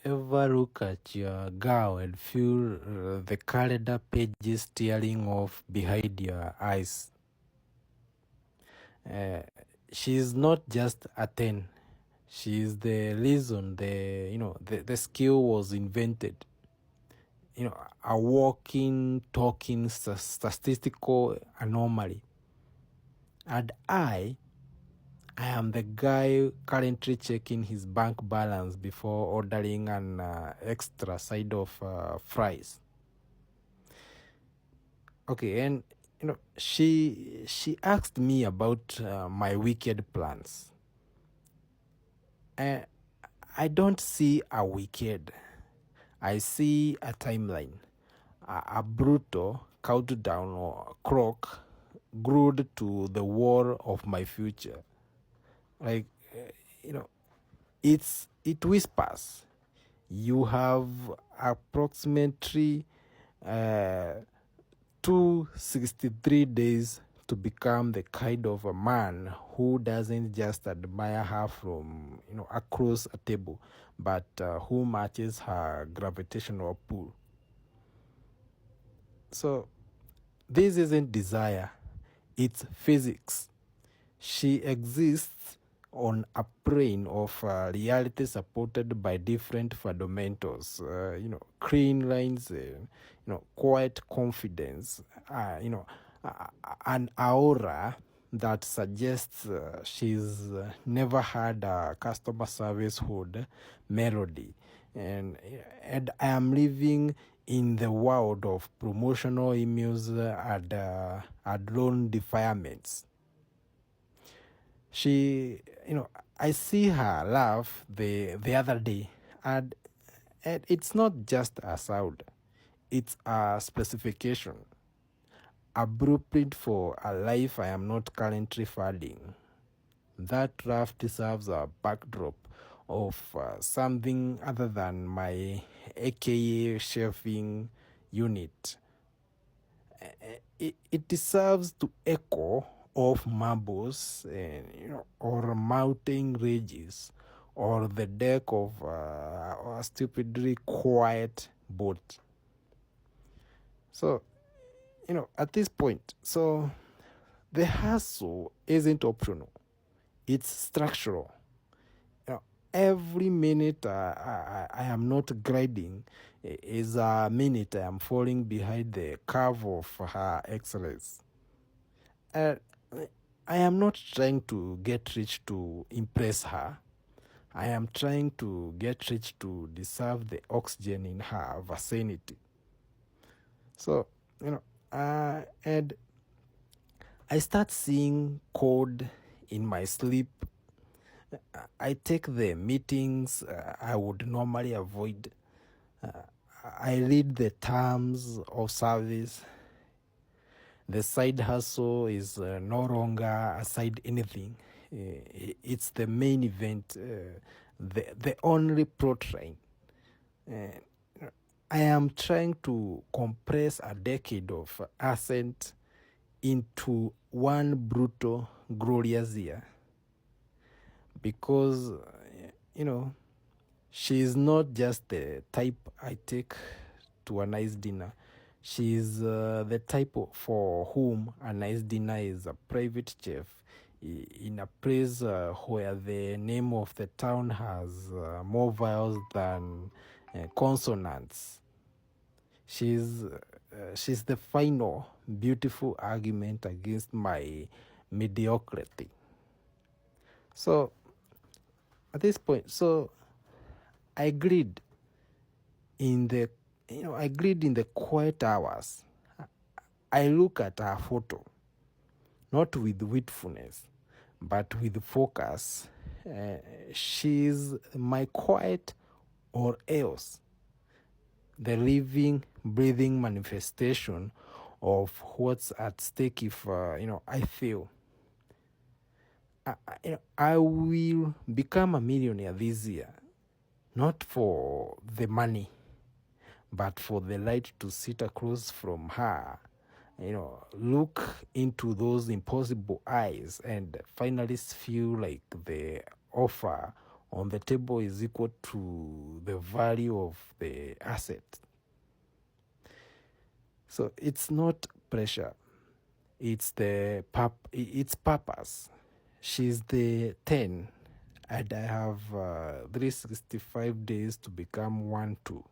ever look at your girl and feel the calendar pages tearing off behind your eyes? Uh, she's not just a 10. She's the reason the skill was invented. A walking, talking statistical anomaly. And I am the guy currently checking his bank balance before ordering an extra side of fries. Okay, and she asked me about my wicked plans. I don't see a wicked. I see a timeline, a brutal countdown or clock glued to the wall of my future. Like, you know, it whispers. You have approximately 263 days to become the kind of a man who doesn't just admire her from across a table, but who matches her gravitational pull. So this isn't desire, it's physics. She exists on a plane of reality supported by different fundamentals, clean lines, quiet confidence, an aura that suggests she's never had a customer service hood melody. And I am living in the world of promotional emails and loan defilements. I see her laugh the other day, and it's not just a sound, it's a specification, a blueprint for a life I am not currently funding. That draft deserves a backdrop of something other than my AKA shelving unit. It deserves to echo of marbles, or mountain ridges, or the deck of a stupidly quiet boat. So, at this point, so the hustle isn't optional, it's structural. Every minute I am not gliding is a minute I am falling behind the curve of her excellence. I am not trying to get rich to impress her. I am trying to get rich to deserve the oxygen in her vicinity. So, and I start seeing code in my sleep. I take the meetings I would normally avoid. I read the terms of service. The side hustle is no longer a side anything. It's the main event, the only plot line. I am trying to compress a decade of ascent into one brutal, glorious year. Because, she is not just the type I take to a nice dinner. She is the type for whom a nice dinner is a private chef in a place where the name of the town has more vowels than consonants. She's the final beautiful argument against my mediocrity. So at this point, I agreed in the quiet hours. I look at her photo, not with wistfulness, but with focus. She's my quiet or else, the living, breathing manifestation of what's at stake if, I feel. I will become a millionaire this year, not for the money, but for the right to sit across from her, look into those impossible eyes and finally feel like the offer on the table is equal to the value of the asset. So it's not pressure, it's its purpose. She's the 10 and I have 365 days to become 1 2.